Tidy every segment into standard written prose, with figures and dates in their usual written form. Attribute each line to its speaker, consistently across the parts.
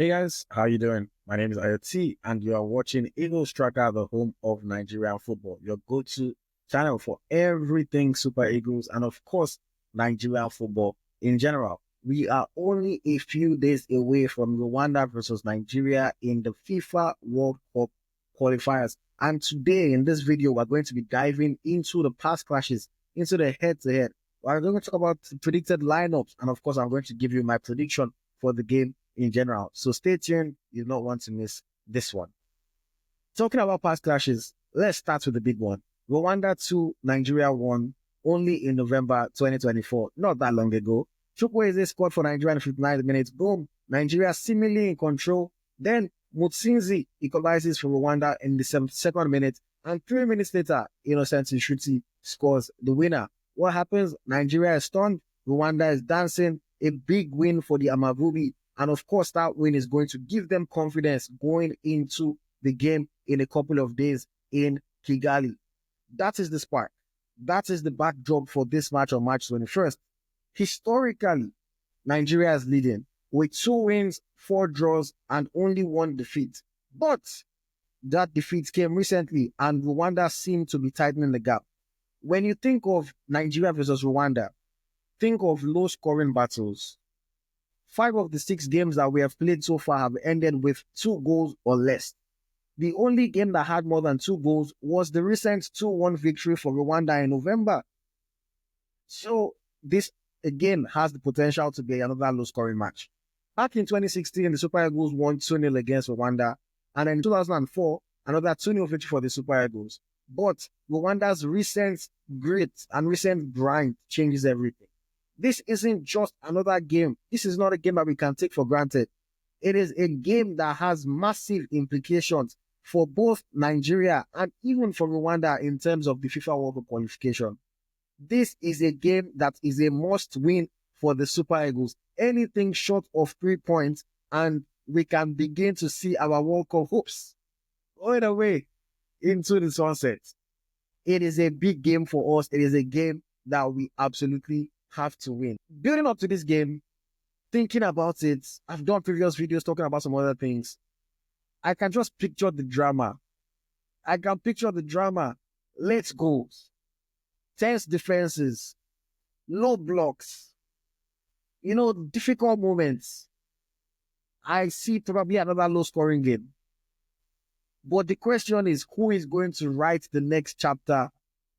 Speaker 1: Hey guys, how you doing? My name is IoT and you are watching EaglesTracker, the home of Nigerian football, your go-to channel for everything Super Eagles and of course, Nigerian football in general. We are only a few days away from Rwanda versus Nigeria in the FIFA World Cup qualifiers. And today in this video, we're going to be diving into the past clashes, into the head-to-head. We're going to talk about predicted lineups and of course, I'm going to give you my prediction for the game in general. So stay tuned. You don't want to miss this one. Talking about past clashes, let's start with the big one. Rwanda 2, Nigeria 1, only in November 2024, not that long ago. Chukwueze scored for Nigeria in 59 minutes. Boom. Nigeria seemingly in control. Then Mutsinzi equalizes for Rwanda in the 72nd minute. And 3 minutes later, Innocent Nshuti scores the winner. What happens? Nigeria is stunned. Rwanda is dancing. A big win for the Amavubi. And of course, that win is going to give them confidence going into the game in a couple of days in Kigali. That is the spark. That is the backdrop for this match on March 21st. Historically, Nigeria is leading with 2 wins, 4 draws, and only 1 defeat. But that defeat came recently, and Rwanda seemed to be tightening the gap. When you think of Nigeria versus Rwanda, think of low-scoring battles. 5 of the 6 games that we have played so far have ended with 2 goals or less. The only game that had more than 2 goals was the recent 2-1 victory for Rwanda in November. So this again has the potential to be another low-scoring match. Back in 2016, the Super Eagles won 2-0 against Rwanda, and in 2004, another 2-0 victory for the Super Eagles. But Rwanda's recent grit and recent grind changes everything. This isn't just another game. This is not a game that we can take for granted. It is a game that has massive implications for both Nigeria and even for Rwanda in terms of the FIFA World Cup qualification. This is a game that is a must-win for the Super Eagles. Anything short of 3 points, and we can begin to see our World Cup hopes going away into the sunset. It is a big game for us. It is a game that we absolutely have to win. Building up to this game, thinking about it, I've done previous videos talking about some other things. I can just picture the drama. Late goals, tense defenses, low blocks, difficult moments. I see probably another low-scoring game. But the question is, who is going to write the next chapter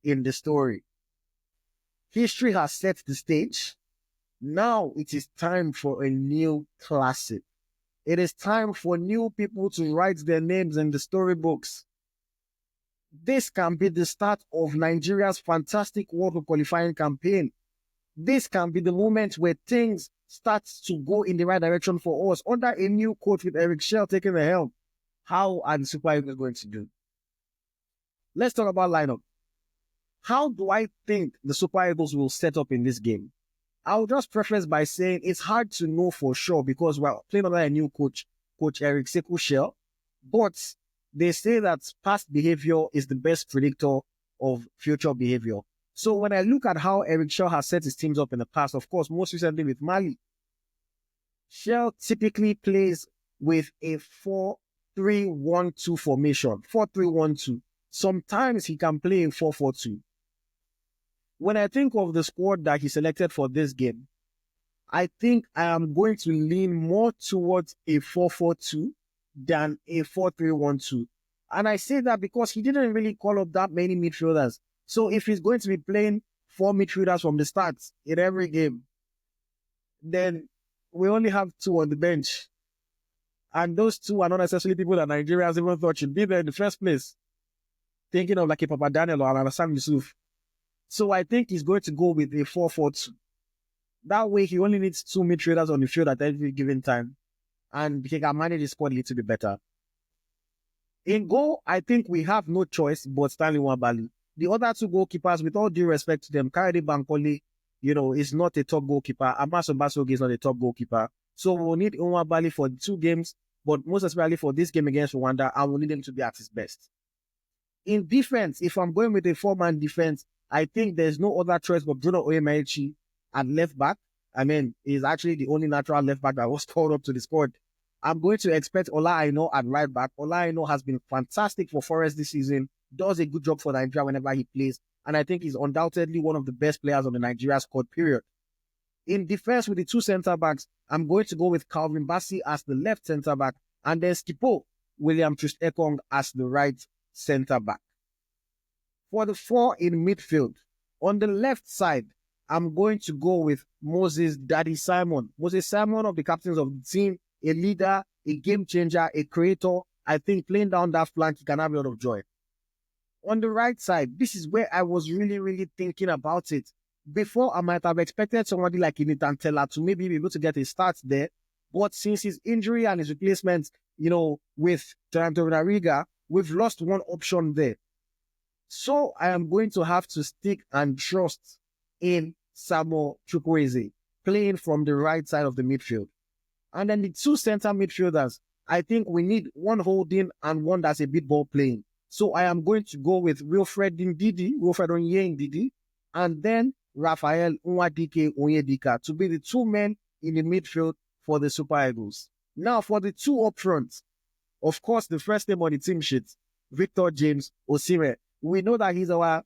Speaker 1: in the story? History has set the stage. Now it is time for a new classic. It is time for new people to write their names in the storybooks. This can be the start of Nigeria's fantastic World Cup qualifying campaign. This can be the moment where things start to go in the right direction for us under a new coach with Eric Schell taking the helm. How are the Super Eagles going to do? Let's talk about lineup. How do I think the Super Eagles will set up in this game? I'll just preface by saying it's hard to know for sure because we're playing under a new coach, Coach Eric Schell. But they say that past behavior is the best predictor of future behavior. So when I look at how Eric Schell has set his teams up in the past, of course, most recently with Mali, Schell typically plays with a 4-3-1-2 formation, 4-3-1-2. Sometimes he can play in 4-4-2. When I think of the squad that he selected for this game, I think I am going to lean more towards a 4-4-2 than a 4-3-1-2. And I say that because he didn't really call up that many midfielders. So if he's going to be playing 4 midfielders from the start in every game, then we only have 2 on the bench. And those 2 are not necessarily people that Nigerians even thought should be there in the first place. Thinking of like a Papa Daniel or Alassane Yusuf. So I think he's going to go with a 4-4-2. That way, he only needs 2 midfielders on the field at every given time. And he can manage his squad a little bit better. In goal, I think we have no choice but Stanley Nwabali. The other 2 goalkeepers, with all due respect to them, Kayode Bankole, is not a top goalkeeper. Amaso Basogi is not a top goalkeeper. So we'll need Nwabali for 2 games, but most especially for this game against Rwanda, and we'll need him to be at his best. In defense, if I'm going with a 4-man defense, I think there's no other choice but Bruno Oyemaichi at left back. I mean, he's actually the only natural left back that was called up to the squad. I'm going to expect Ola Aina at right back. Ola Aina has been fantastic for Forest this season, does a good job for Nigeria whenever he plays, and I think he's undoubtedly one of the best players on the Nigeria squad, period. In defense with the two centre-backs, I'm going to go with Calvin Bassey as the left centre-back, and then Skipo William Troost-Ekong as the right centre-back. For the four in midfield, on the left side, I'm going to go with Moses Daddy Simon. Moses Simon, of the captains of the team, a leader, a game changer, a creator. I think playing down that flank, he can have a lot of joy. On the right side, this is where I was really, really thinking about it. Before, I might have expected somebody like Nathan Teller to maybe be able to get a start there. But since his injury and his replacement, with Jonathan Nariga, we've lost one option there. So I am going to have to stick and trust in Samuel Chukwueze, playing from the right side of the midfield. And then the two center midfielders, I think we need one holding and one that's a bit ball playing. So I am going to go with Wilfred Onye Ndidi, and then Raphael Nwadike Onyedika to be the two men in the midfield for the Super Eagles. Now for the two up front, of course, the first name on the team sheet, Victor James Osimhen. We know that he's our,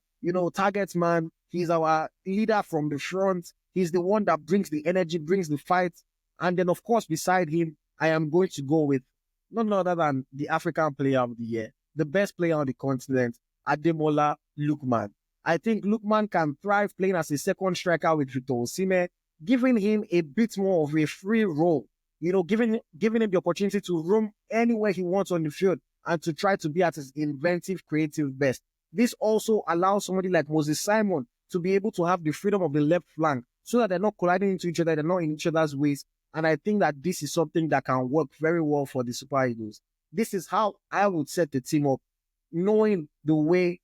Speaker 1: target man. He's our leader from the front. He's the one that brings the energy, brings the fight. And then, of course, beside him, I am going to go with none other than the African Player of the Year, the best player on the continent, Ademola Lookman. I think Lookman can thrive playing as a second striker with Victor Osimhen, giving him a bit more of a free role, giving him the opportunity to roam anywhere he wants on the field and to try to be at his inventive, creative best. This also allows somebody like Moses Simon to be able to have the freedom of the left flank so that they're not colliding into each other, they're not in each other's ways. And I think that this is something that can work very well for the Super Eagles. This is how I would set the team up, knowing the way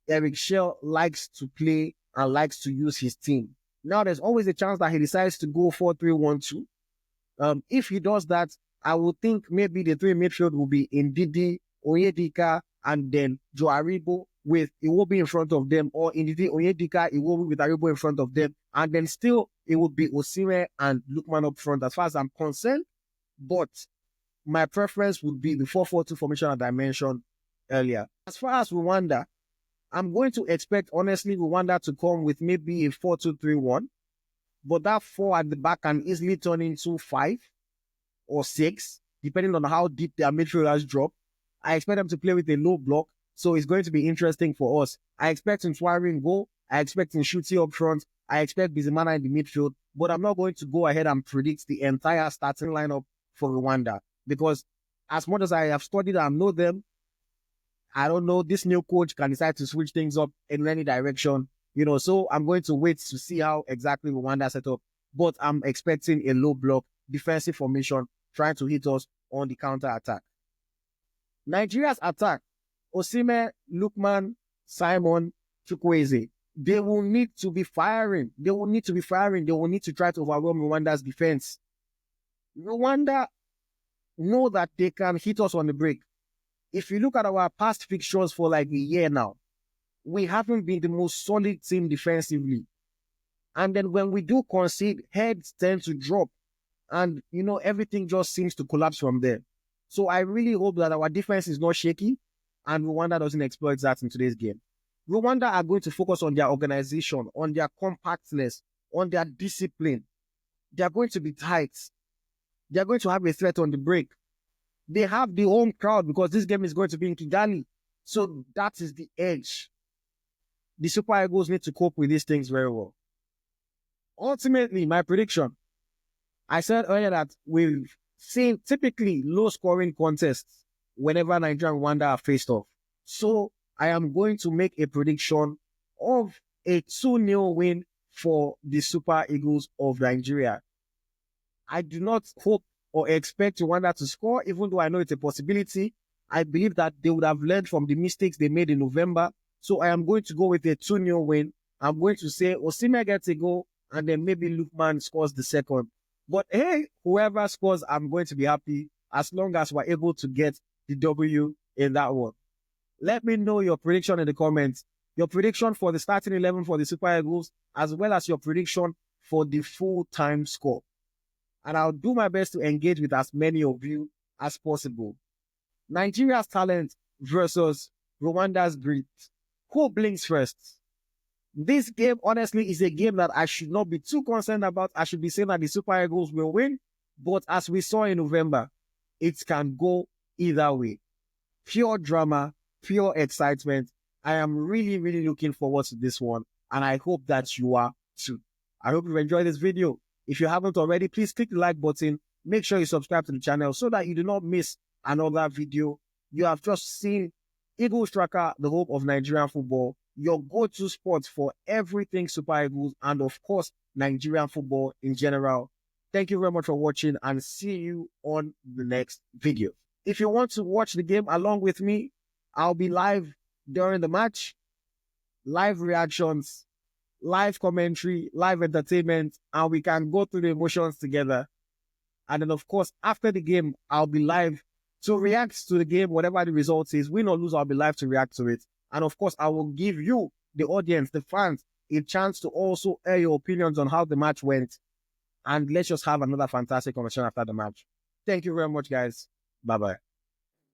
Speaker 1: Eric Shell likes to play and likes to use his team. Now, there's always a chance that he decides to go 4-3-1-2. If he does that, I would think maybe the three midfield will be Ndidi, Onyedika, and then Joe Aribo with Iwobi in front of them, or Ndidi, Onyedika, Iwobi with Aribo in front of them, and then still it would be Osimhen and Lookman up front as far as I'm concerned. But my preference would be the 4-4-2 formation that I mentioned earlier. As far as Rwanda, I'm going to expect, honestly, Rwanda to come with maybe a 4-2-3-1, but that 4 at the back can easily turn into 5 or 6, depending on how deep their midfielders drop. I expect them to play with a low block, so it's going to be interesting for us. I expect Ntwari in goal. I expect Nshuti up front. I expect Bizimana in the midfield, but I'm not going to go ahead and predict the entire starting lineup for Rwanda, because as much as I have studied and know them, I don't know, this new coach can decide to switch things up in any direction, so I'm going to wait to see how exactly Rwanda set up, but I'm expecting a low block defensive formation trying to hit us on the counter attack. Nigeria's attack, Osimhen, Lookman, Simon, Chukwueze, they will need to be firing. They will need to try to overwhelm Rwanda's defense. Rwanda know that they can hit us on the break. If you look at our past fixtures for like a year now, we haven't been the most solid team defensively. And then when we do concede, heads tend to drop. And, everything just seems to collapse from there. So I really hope that our defense is not shaky and Rwanda doesn't exploit that in today's game. Rwanda are going to focus on their organization, on their compactness, on their discipline. They are going to be tight. They are going to have a threat on the break. They have the home crowd because this game is going to be in Kigali. So that is the edge. The Super Eagles need to cope with these things very well. Ultimately, my prediction, I said earlier that we've seen typically low-scoring contests whenever Nigeria and Rwanda are faced off. So I am going to make a prediction of a 2-0 win for the Super Eagles of Nigeria. I do not hope or expect Rwanda to score, even though I know it's a possibility. I believe that they would have learned from the mistakes they made in November. So I am going to go with a 2-0 win. I'm going to say Osimhen gets a goal, and then maybe Lookman scores the second. But hey, whoever scores, I'm going to be happy as long as we're able to get the W in that one. Let me know your prediction in the comments. Your prediction for the starting 11 for the Super Eagles, as well as your prediction for the full-time score. and I'll do my best to engage with as many of you as possible. Nigeria's talent versus Rwanda's grit. Who blinks first? This game, honestly, is a game that I should not be too concerned about. I should be saying that the Super Eagles will win. But as we saw in November, it can go either way. Pure drama, pure excitement. I am really, really looking forward to this one. And I hope that you are too. I hope you enjoyed this video. If you haven't already, please click the like button. Make sure you subscribe to the channel so that you do not miss another video. You have just seen EaglesTracker, the home of Nigerian football, your go-to spot for everything Super Eagles and, of course, Nigerian football in general. Thank you very much for watching and see you on the next video. If you want to watch the game along with me, I'll be live during the match, live reactions, live commentary, live entertainment, and we can go through the emotions together. And then, of course, after the game, I'll be live to react to the game, whatever the result is. Win or lose, I'll be live to react to it. And of course, I will give you, the audience, the fans, a chance to also air your opinions on how the match went. And let's just have another fantastic conversation after the match. Thank you very much, guys. Bye-bye.